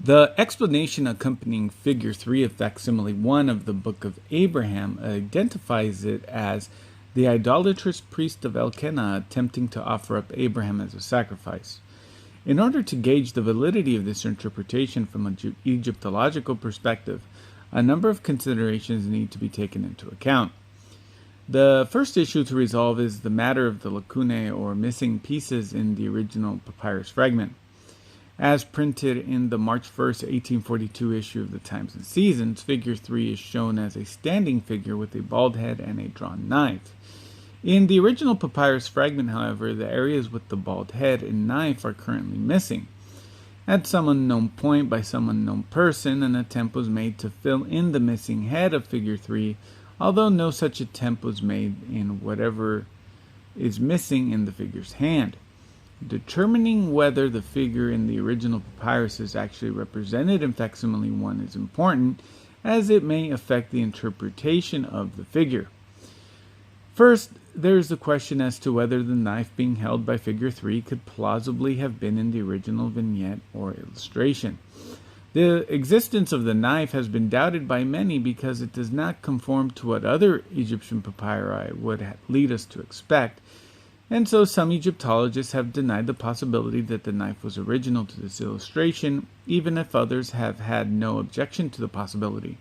The explanation accompanying Figure 3 of Facsimile 1 of the Book of Abraham identifies it as the idolatrous priest of Elkanah attempting to offer up Abraham as a sacrifice. In order to gauge the validity of this interpretation from an Egyptological perspective, a number of considerations need to be taken into account. The first issue to resolve is the matter of the lacunae or missing pieces in the original papyrus fragment. As printed in the March 1st, 1842 issue of the Times and Seasons, Figure 3 is shown as a standing figure with a bald head and a drawn knife. In the original papyrus fragment, however, the areas with the bald head and knife are currently missing. At some unknown point by some unknown person, an attempt was made to fill in the missing head of Figure 3, although no such attempt was made in whatever is missing in the figure's hand. Determining whether the figure in the original papyrus is actually represented in Facsimile 1 is important, as it may affect the interpretation of the figure. First, there is the question as to whether the knife being held by Figure 3 could plausibly have been in the original vignette or illustration. The existence of the knife has been doubted by many because it does not conform to what other Egyptian papyri would lead us to expect, and so some Egyptologists have denied the possibility that the knife was original to this illustration, even if others have had no objection to the possibility.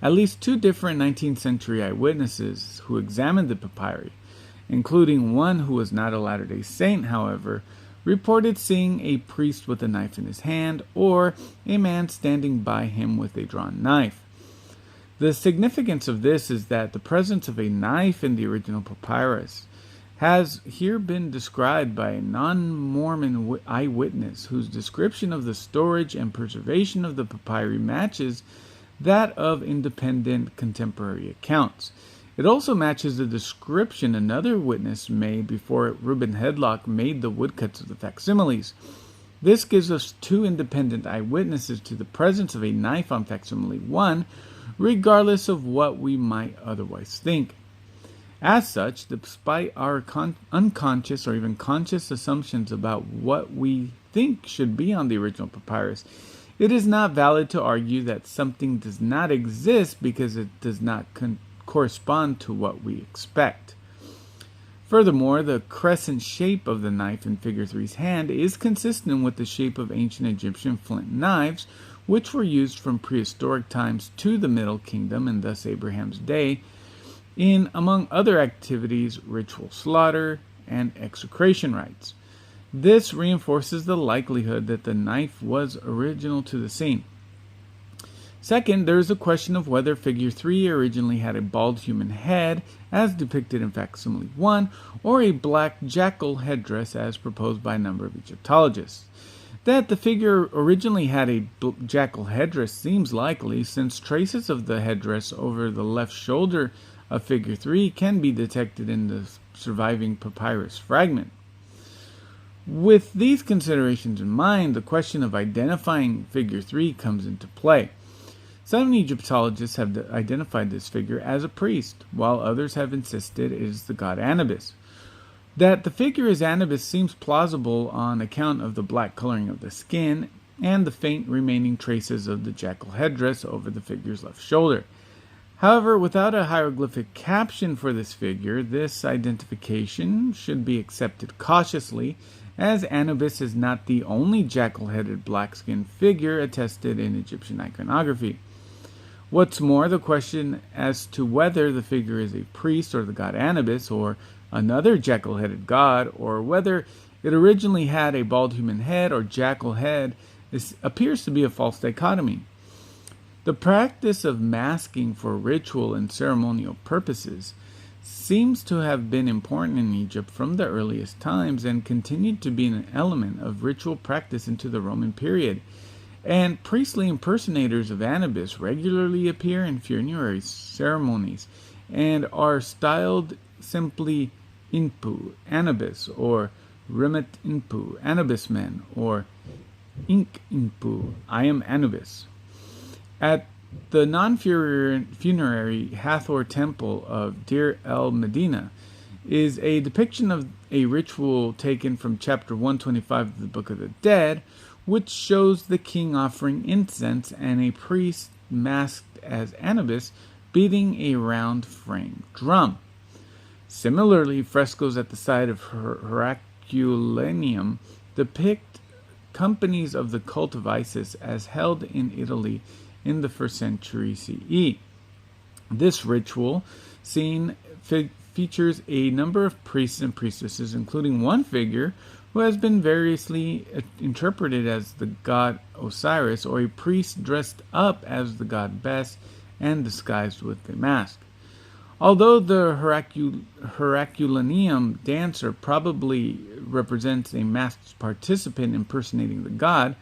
At least two different 19th century eyewitnesses who examined the papyri, including one who was not a Latter-day Saint, however, reported seeing a priest with a knife in his hand or a man standing by him with a drawn knife. The significance of this is that the presence of a knife in the original papyrus has here been described by a non-Mormon eyewitness whose description of the storage and preservation of the papyri matches that of independent contemporary accounts. It also matches the description another witness made before Reuben Hedlock made the woodcuts of the facsimiles. This gives us two independent eyewitnesses to the presence of a knife on Facsimile 1, regardless of what we might otherwise think. As such, despite our unconscious or even conscious assumptions about what we think should be on the original papyrus, it is not valid to argue that something does not exist because it does not correspond to what we expect. Furthermore, the crescent shape of the knife in Figure 3's hand is consistent with the shape of ancient Egyptian flint knives, which were used from prehistoric times to the Middle Kingdom and thus Abraham's day, in, among other activities, ritual slaughter and execration rites. This reinforces the likelihood that the knife was original to the scene. Second, there is a question of whether Figure 3 originally had a bald human head, as depicted in Facsimile 1, or a black jackal headdress, as proposed by a number of Egyptologists. That the figure originally had a jackal headdress seems likely, since traces of the headdress over the left shoulder of Figure 3 can be detected in the surviving papyrus fragment. With these considerations in mind, the question of identifying Figure 3 comes into play. Some Egyptologists have identified this figure as a priest, while others have insisted it is the god Anubis. That the figure is Anubis seems plausible on account of the black coloring of the skin and the faint remaining traces of the jackal headdress over the figure's left shoulder. However, without a hieroglyphic caption for this figure, this identification should be accepted cautiously, as Anubis is not the only jackal-headed black-skinned figure attested in Egyptian iconography. What's more, the question as to whether the figure is a priest or the god Anubis or another jackal-headed god, or whether it originally had a bald human head or jackal head, appears to be a false dichotomy. The practice of masking for ritual and ceremonial purposes seems to have been important in Egypt from the earliest times and continued to be an element of ritual practice into the Roman period. And priestly impersonators of Anubis regularly appear in funerary ceremonies and are styled simply Inpu, Anubis, or Remet Inpu, Anubis men, or Ink Inpu, I am Anubis. At the non-funerary Hathor temple of Deir el-Medina is a depiction of a ritual taken from chapter 125 of the Book of the Dead, which shows the king offering incense and a priest masked as Anubis beating a round-framed drum. Similarly, frescoes at the site of Herculaneum depict companies of the cult of Isis as held in Italy in the 1st century CE. This ritual scene features a number of priests and priestesses, including one figure who has been variously interpreted as the god Osiris, or a priest dressed up as the god Bes and disguised with a mask. Although the Herculaneum dancer probably represents a masked participant impersonating the god,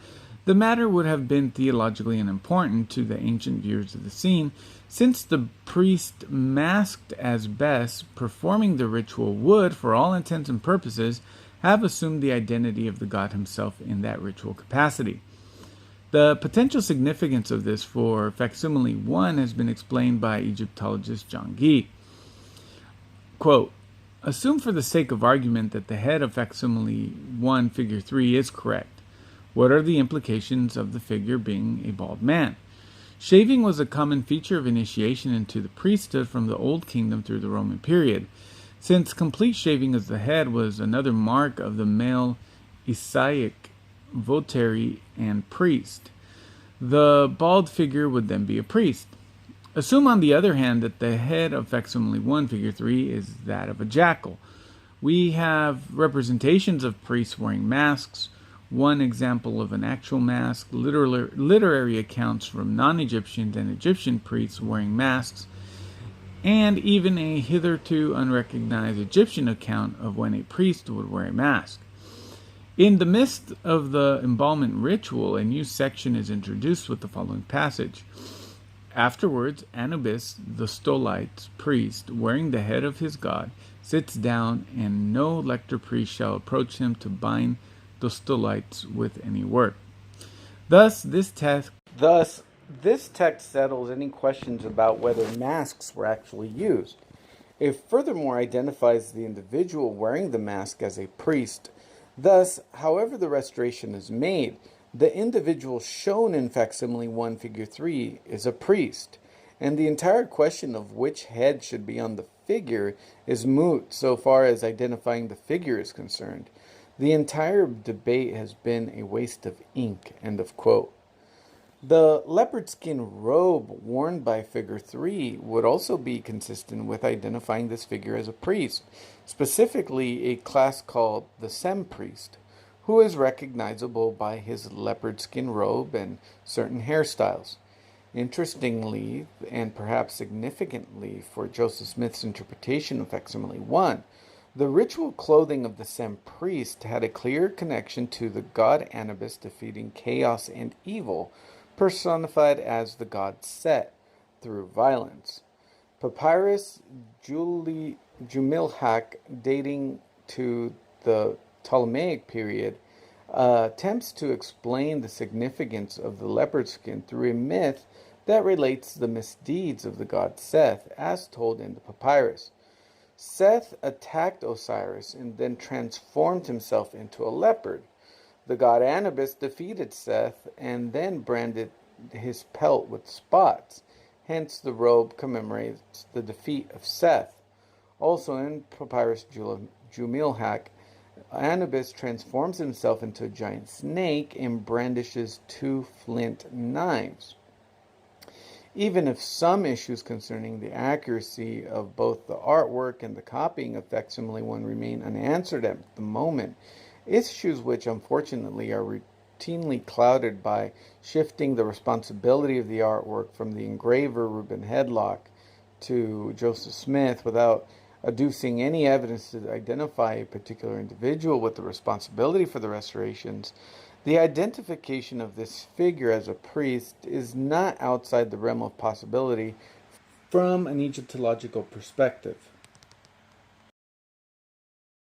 the matter would have been theologically unimportant to the ancient viewers of the scene, since the priest masked as Bes performing the ritual would, for all intents and purposes, have assumed the identity of the god himself in that ritual capacity. The potential significance of this for Facsimile 1 has been explained by Egyptologist John Gee. Quote, assume for the sake of argument that the head of Facsimile 1 figure 3 is correct. What are the implications of the figure being a bald man? Shaving was a common feature of initiation into the priesthood from the Old Kingdom through the Roman period, since complete shaving of the head was another mark of the male Isaic votary and priest. The bald figure would then be a priest. Assume, on the other hand, that the head of Facsimile 1 figure 3 is that of a jackal. We have representations of priests wearing masks, one example of an actual mask, literary accounts from non-Egyptian and Egyptian priests wearing masks, and even a hitherto unrecognized Egyptian account of when a priest would wear a mask. In the midst of the embalmment ritual, a new section is introduced with the following passage. Afterwards, Anubis, the Stolite priest, wearing the head of his god, sits down, and no lector priest shall approach him to bind the Stolites with any work. Thus, this text settles any questions about whether masks were actually used. It furthermore identifies the individual wearing the mask as a priest. Thus, however the restoration is made, the individual shown in Facsimile 1 figure 3 is a priest, and the entire question of which head should be on the figure is moot so far as identifying the figure is concerned. The entire debate has been a waste of ink. End of quote. The leopard skin robe worn by figure 3 would also be consistent with identifying this figure as a priest, specifically a class called the Sem priest, who is recognizable by his leopard skin robe and certain hairstyles. Interestingly, and perhaps significantly for Joseph Smith's interpretation of Facsimile 1, the ritual clothing of the Sem priest had a clear connection to the god Anubis defeating chaos and evil, personified as the god Set, through violence. Papyrus Jumilhak, dating to the Ptolemaic period, attempts to explain the significance of the leopard skin through a myth that relates the misdeeds of the god Seth, as told in the papyrus. Seth attacked Osiris and then transformed himself into a leopard. The god Anubis defeated Seth and then branded his pelt with spots. Hence, the robe commemorates the defeat of Seth. Also, in Papyrus Jumilhak, Anubis transforms himself into a giant snake and brandishes 2 flint knives. Even if some issues concerning the accuracy of both the artwork and the copying of Facsimile 1 remain unanswered at the moment, issues which unfortunately are routinely clouded by shifting the responsibility of the artwork from the engraver Reuben Hedlock to Joseph Smith without adducing any evidence to identify a particular individual with the responsibility for the restorations, the identification of this figure as a priest is not outside the realm of possibility from an Egyptological perspective.